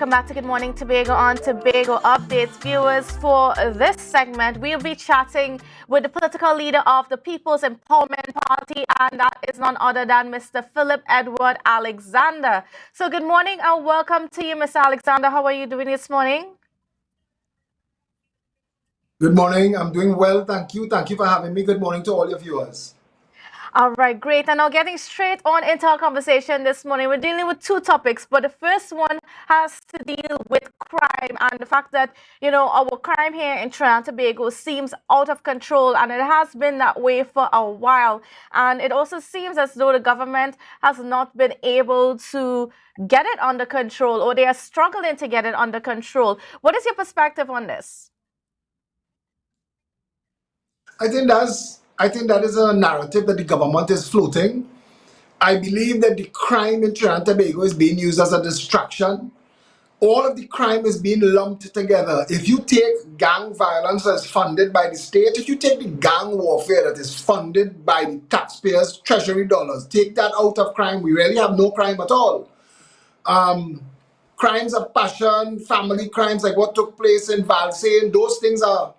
welcome back to Good Morning Tobago on Tobago Updates. Viewers, for this segment, we'll be chatting with the political leader of the People's Empowerment Party, and that is none other than Mr. Phillip Edward Alexander. So good morning and welcome to you, Mr. Alexander. How are you doing this morning? Good morning. I'm doing well. Thank you. Thank you for having me. Good morning to all your viewers. All right, great. And now getting straight on into our conversation this morning, we're dealing with two topics, but the first one has to deal with crime and the fact that, our crime here in Trinidad and Tobago seems out of control, and it has been that way for a while. And it also seems as though the government has not been able to get it under control, or they are struggling to get it under control. What is your perspective on this? I think that is a narrative that the government is floating. I believe that the crime in Trinidad and Tobago is being used as a distraction. All of the crime is being lumped together. If you take gang violence that's funded by the state, if you take the gang warfare that is funded by the taxpayers' treasury dollars, take that out of crime, we really have no crime at all. Crimes of passion, family crimes like what took place in Valsane, those things are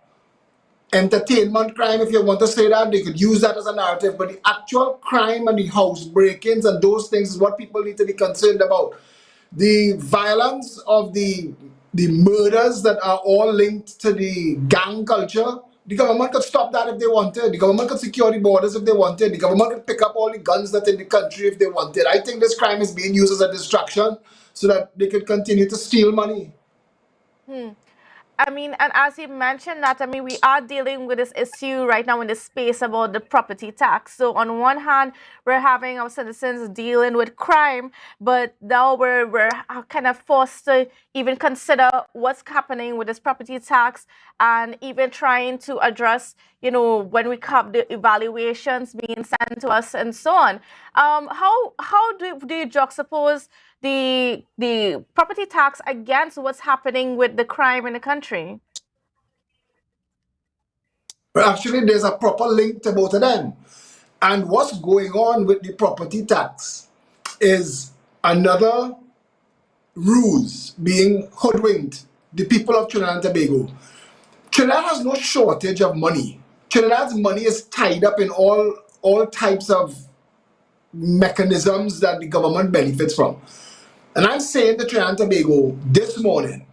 entertainment crime, if you want to say that. They could use that as a narrative, but the actual crime and the house break-ins and those things is what people need to be concerned about. The violence of the murders that are all linked to the gang culture, the government could stop that if they wanted. The government could secure the borders if they wanted. The government could pick up all the guns that are in the country if they wanted. I think this crime is being used as a distraction so that they could continue to steal money. I mean, and as you mentioned that, I mean, we are dealing with this issue right now in this space about the property tax. So on one hand, we're having our citizens dealing with crime, but now we're kind of forced to even consider what's happening with this property tax, and even trying to address, when we have the evaluations being sent to us and so on. How do you juxtapose the property tax against what's happening with the crime in the country? But actually, there's a proper link to both of them. And what's going on with the property tax is another ruse being hoodwinked the people of Trinidad and Tobago. Trinidad has no shortage of money. Trinidad's money is tied up in all types of mechanisms that the government benefits from. And I'm saying to Trinidad and Tobago this morning,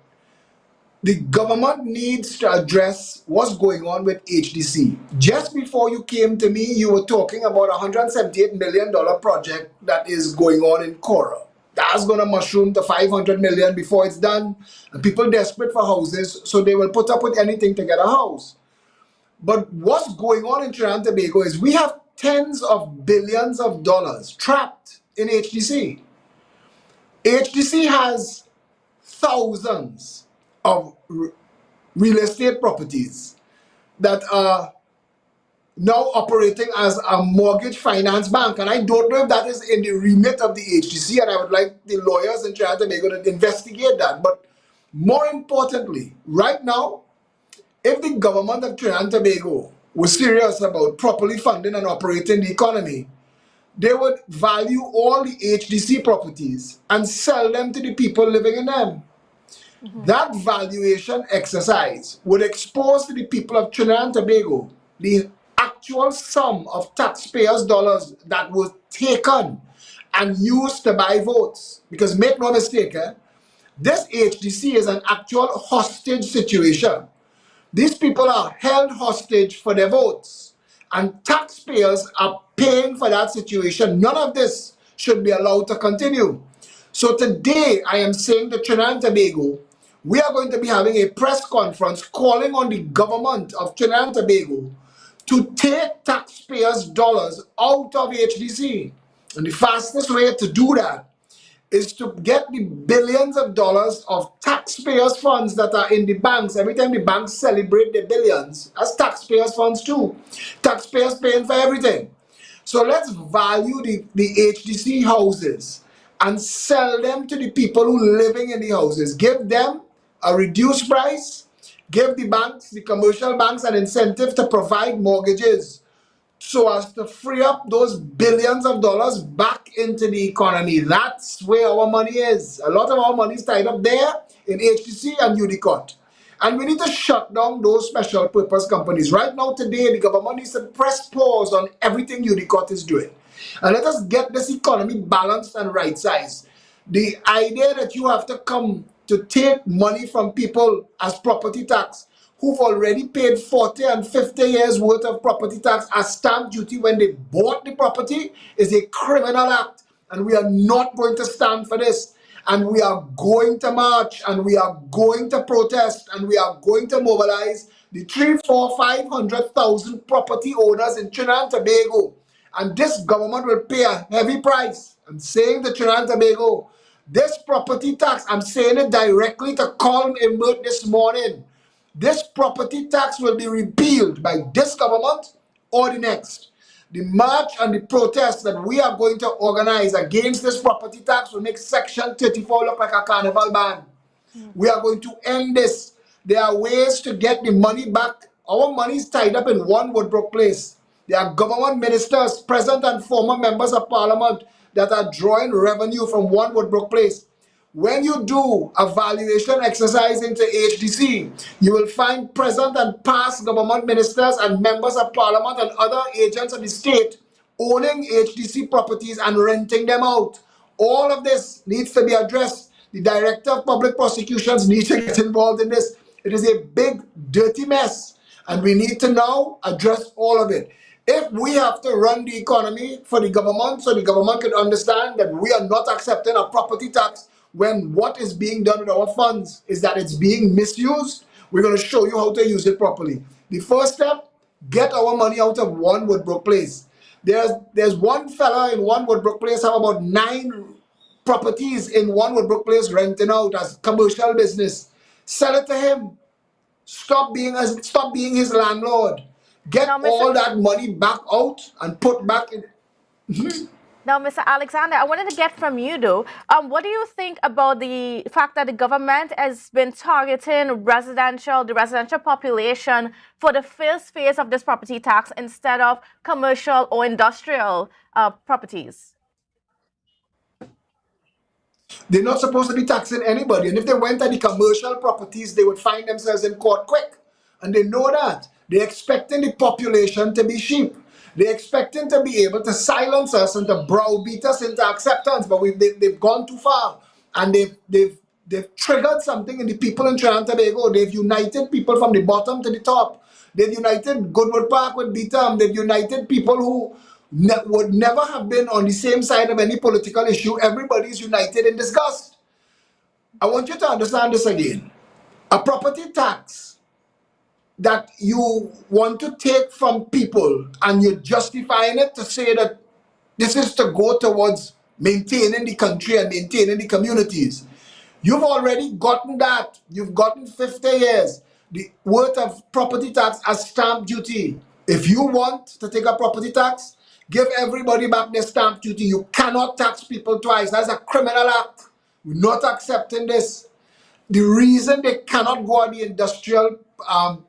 the government needs to address what's going on with HDC. Just before you came to me, you were talking about a $178 million project that is going on in Cora. That's going to mushroom to $500 million before it's done. And people desperate for houses, so they will put up with anything to get a house. But what's going on in Trinidad and Tobago is we have tens of billions of dollars trapped in HDC. HDC has thousands of real estate properties that are now operating as a mortgage finance bank. And I don't know if that is in the remit of the HDC, and I would like the lawyers in Trinidad and Tobago to investigate that. But more importantly, right now, if the government of Trinidad and Tobago was serious about properly funding and operating the economy, they would value all the HDC properties and sell them to the people living in them. That valuation exercise would expose to the people of Trinidad and Tobago the actual sum of taxpayers' dollars that was taken and used to buy votes. Because make no mistake, this HDC is an actual hostage situation. These people are held hostage for their votes, and taxpayers are paying for that situation. None of this should be allowed to continue. So today, I am saying to Trinidad and Tobago, we are going to be having a press conference calling on the government of Trinidad and Tobago to take taxpayers' dollars out of HDC. And the fastest way to do that is to get the billions of dollars of taxpayers' funds that are in the banks. Every time the banks celebrate their billions, as taxpayers' funds too. Taxpayers paying for everything. So let's value the HDC houses and sell them to the people who are living in the houses. Give them a reduced price. Give the banks, the commercial banks, an incentive to provide mortgages so as to free up those billions of dollars back into the economy. That's where our money is. A lot of our money is tied up there in HTC and UDCOT. And we need to shut down those special purpose companies. Right now, today, the government needs to press pause on everything UDCOT is doing. And let us get this economy balanced and right sized. The idea that you have to come to take money from people as property tax who've already paid 40 and 50 years worth of property tax as stamp duty when they bought the property is a criminal act. And we are not going to stand for this. And we are going to march, and we are going to protest, and we are going to mobilize the 500,000 property owners in Trinidad and Tobago. And this government will pay a heavy price. I'm saying to Trinidad and Tobago, this property tax, I'm saying it directly to Colin Imbert this morning. This property tax will be repealed by this government or the next. The march and the protest that we are going to organize against this property tax will make Section 34 look like a carnival band. We are going to end this. There are ways to get the money back. Our money is tied up in one Woodbrook place. There are government ministers, present and former members of parliament that are drawing revenue from one Woodbrook place. When you do a valuation exercise into HDC, you will find present and past government ministers and members of parliament and other agents of the state owning HDC properties and renting them out. All of this needs to be addressed. The Director of Public Prosecutions needs to get involved in this. It is a big, dirty mess, and we need to now address all of it. If we have to run the economy for the government so the government can understand that we are not accepting a property tax when what is being done with our funds is that it's being misused, we're going to show you how to use it properly. The first step, get our money out of one Woodbrook place. There's one fella in one Woodbrook place have about 9 properties in one Woodbrook place renting out as commercial business. Sell it to him. Stop being his landlord. Get Now, Mr. all that money back out and put back in. Now, Mr. Alexander, I wanted to get from you though. What do you think about the fact that the government has been targeting the residential population for the first phase of this property tax instead of commercial or industrial properties? They're not supposed to be taxing anybody. And if they went at the commercial properties, they would find themselves in court quick. And they know that. They're expecting the population to be sheep. They're expecting to be able to silence us and to browbeat us into acceptance. But they've gone too far. And they've triggered something in the people in Trinidad and Tobago. They've united people from the bottom to the top. They've united Goodwood Park with Beetham. They've united people who would never have been on the same side of any political issue. Everybody is united in disgust. I want you to understand this again. A property tax that you want to take from people and you're justifying it to say that this is to go towards maintaining the country and maintaining the communities. You've already gotten that. You've gotten 50 years. The worth of property tax as stamp duty. If you want to take a property tax, give everybody back their stamp duty. You cannot tax people twice. That's a criminal act. We're not accepting this. The reason they cannot go on the industrial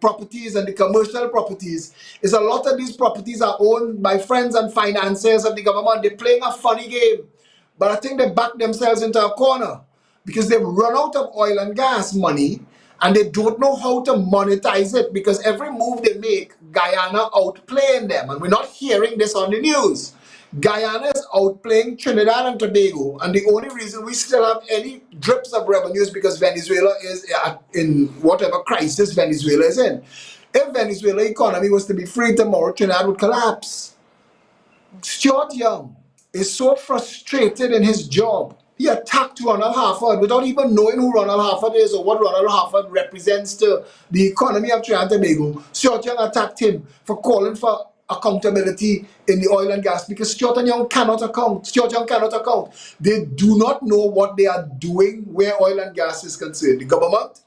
properties and the commercial properties is a lot of these properties are owned by friends and financiers of the government. They're playing a funny game. But I think they back themselves into a corner because they've run out of oil and gas money and they don't know how to monetize it because every move they make, Guyana outplaying them. And we're not hearing this on the news. Guyana is outplaying Trinidad and Tobago, and the only reason we still have any drips of revenue is because Venezuela is in whatever crisis Venezuela is in. If Venezuela economy was to be free tomorrow, Trinidad would collapse. Stuart Young is so frustrated in his job. He attacked Ronald Harford without even knowing who Ronald Harford is or what Ronald Harford represents to the economy of Trinidad and Tobago. Stuart Young attacked him for calling for accountability in the oil and gas because Stuart Young cannot account. Stuart Young cannot account. They do not know what they are doing where oil and gas is concerned. The government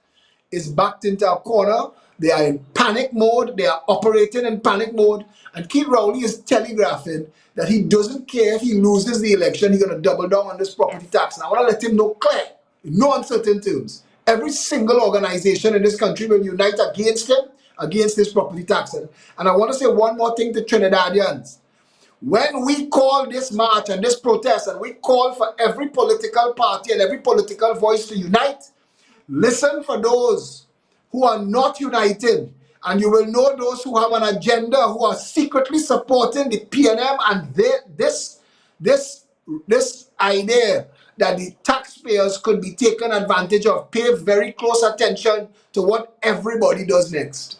is backed into a corner. They are in panic mode. They are operating in panic mode. And Keith Rowley is telegraphing that he doesn't care if he loses the election. He's going to double down on this property tax. And I want to let him know clear, in no uncertain terms, every single organization in this country will unite against him, against this property tax. And I want to say one more thing to Trinidadians. When we call this march and this protest and we call for every political party and every political voice to unite, listen for those who are not united, and you will know those who have an agenda, who are secretly supporting the PNM and this idea that the taxpayers could be taken advantage of. Pay very close attention to what everybody does next.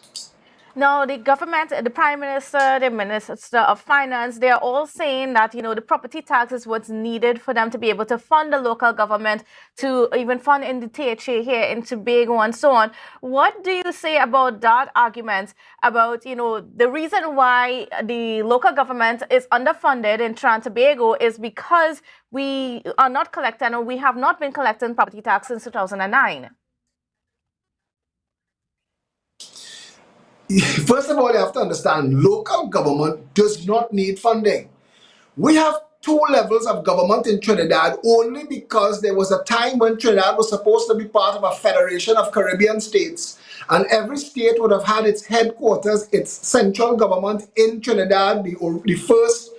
Now, the government, the Prime Minister, the Minister of Finance, they are all saying that, the property tax is what's needed for them to be able to fund the local government, to even fund in the THA here in Tobago and so on. What do you say about that argument about, the reason why the local government is underfunded in Trinidad and Tobago is because we are not collecting, or we have not been collecting property tax since 2009? First of all, you have to understand, local government does not need funding. We have two levels of government in Trinidad only because there was a time when Trinidad was supposed to be part of a federation of Caribbean states, and every state would have had its headquarters, its central government in Trinidad, the first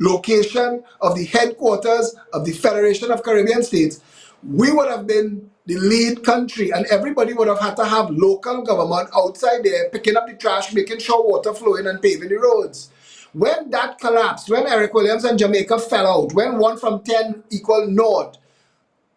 location of the headquarters of the Federation of Caribbean States. We would have been the lead country, and everybody would have had to have local government outside there picking up the trash, making sure water flowing and paving the roads. When that collapsed, when Eric Williams and Jamaica fell out, when 1 from 10 equal naught,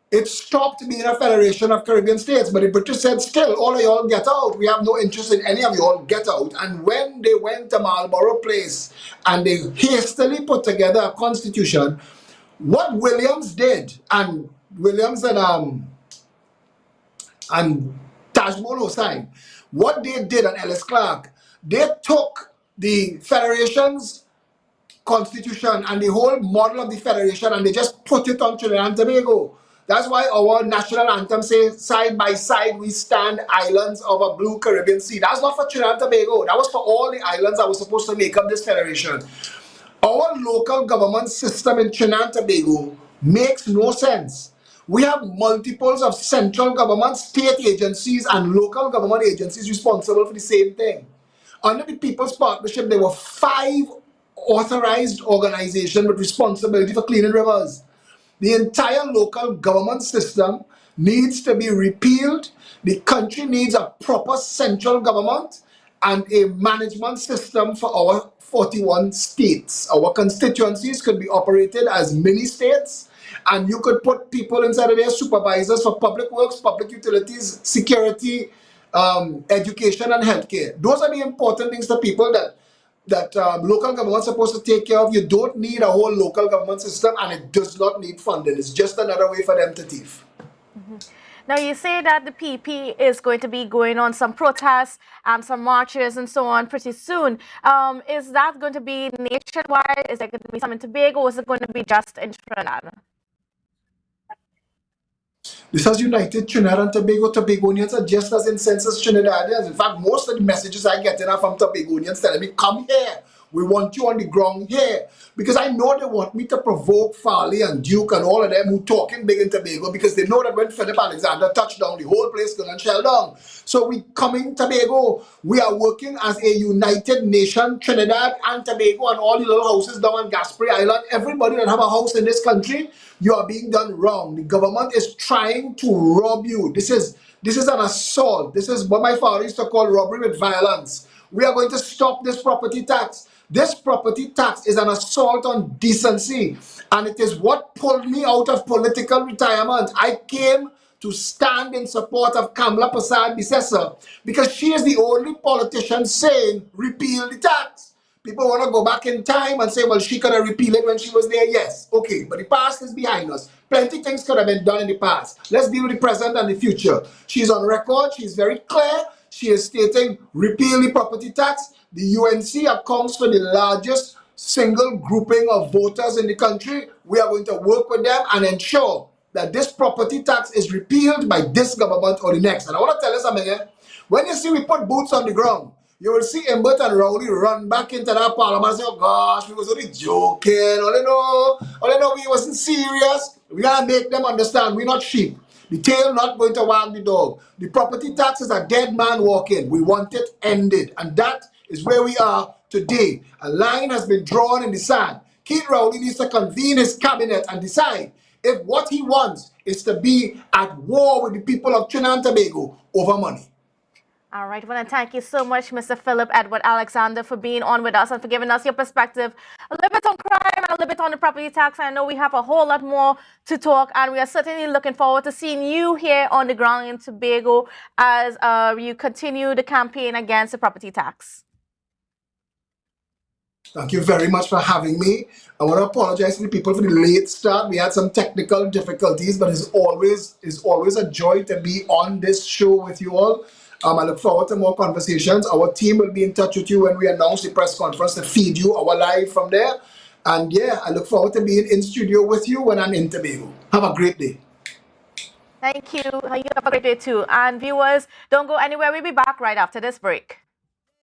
it stopped being a federation of Caribbean states. But the British said, still, all of y'all get out. We have no interest in any of y'all, get out. And when they went to Marlborough Place and they hastily put together a constitution, what Williams did, and Williams and Tajmol Hossain, what they did, and Ellis Clark, they took the federation's constitution and the whole model of the federation and they just put it on Trinidad and Tobago. That's why our national anthem says, side by side we stand, islands of a blue Caribbean sea. That's not for Trinidad and Tobago. That was for all the islands that were supposed to make up this federation. Our local government system in Trinidad and Tobago makes no sense. We have multiples of central government, state agencies, and local government agencies responsible for the same thing. Under the People's Partnership, there were 5 authorized organizations with responsibility for cleaning rivers. The entire local government system needs to be repealed. The country needs a proper central government and a management system for our 41 states. Our constituencies could be operated as mini states, and you could put people inside of there, supervisors for public works, public utilities, security, education, and healthcare. Those are the important things to people that local government is supposed to take care of. You don't need a whole local government system, and it does not need funding. It's just another way for them to thief. Now, you say that the PP is going to be going on some protests and some marches and so on pretty soon. Is that going to be nationwide? Is there going to be some in Tobago, or is it going to be just in Trinidad? This has united Trinidad and Tobago. Tobagonians are just as incensed as Trinidadians. In fact, most of the messages I get in are from Tobagonians telling me, come here. We want you on the ground here. Because I know they want me to provoke Farley and Duke and all of them who talking big in Tobago, because they know that when Phillip Alexander touched down, the whole place gonna shell down. So we coming Tobago. We are working as a united nation, Trinidad and Tobago and all the little houses down on Gaspery Island. Everybody that have a house in this country, you are being done wrong. The government is trying to rob you. This is an assault. This is what my father used to call robbery with violence. We are going to stop this property tax. This property tax is an assault on decency, and it is what pulled me out of political retirement. I came to stand in support of Kamla Prasad Bisesa because she is the only politician saying repeal the tax. People want to go back in time and say, well, she could have repealed it when she was there. Yes, okay, but the past is behind us. Plenty of things could have been done in the past. Let's deal with the present and the future. She's on record. She's very clear. She is stating repeal the property tax. The UNC accounts for the largest single grouping of voters in the country. We are going to work with them and ensure that this property tax is repealed by this government or the next. And I want to tell you something here. When you see we put boots on the ground, you will see Imbert and Rowley run back into that parliament and say, oh gosh, we was only joking. All they know we wasn't serious. We gotta make them understand we're not sheep. The tail not going to wag the dog. The property tax is a dead man walking. We want it ended. And that is where we are today. A line has been drawn in the sand. Keith Rowley needs to convene his cabinet and decide if what he wants is to be at war with the people of Trinidad and Tobago over money. All right, well, and thank you so much, Mr. Philip Edward Alexander, for being on with us and for giving us your perspective a little bit on crime and a little bit on the property tax. I know we have a whole lot more to talk, and we are certainly looking forward to seeing you here on the ground in Tobago as you continue the campaign against the property tax. Thank you very much for having me. I want to apologize to the people for the late start. We had some technical difficulties, but it's always a joy to be on this show with you all. I look forward to more conversations. Our team will be in touch with you when we announce the press conference to feed you our live from there. And yeah, I look forward to being in studio with you when I'm in Tobago. Have a great day. Thank you. You have a great day too. And viewers, don't go anywhere. We'll be back right after this break.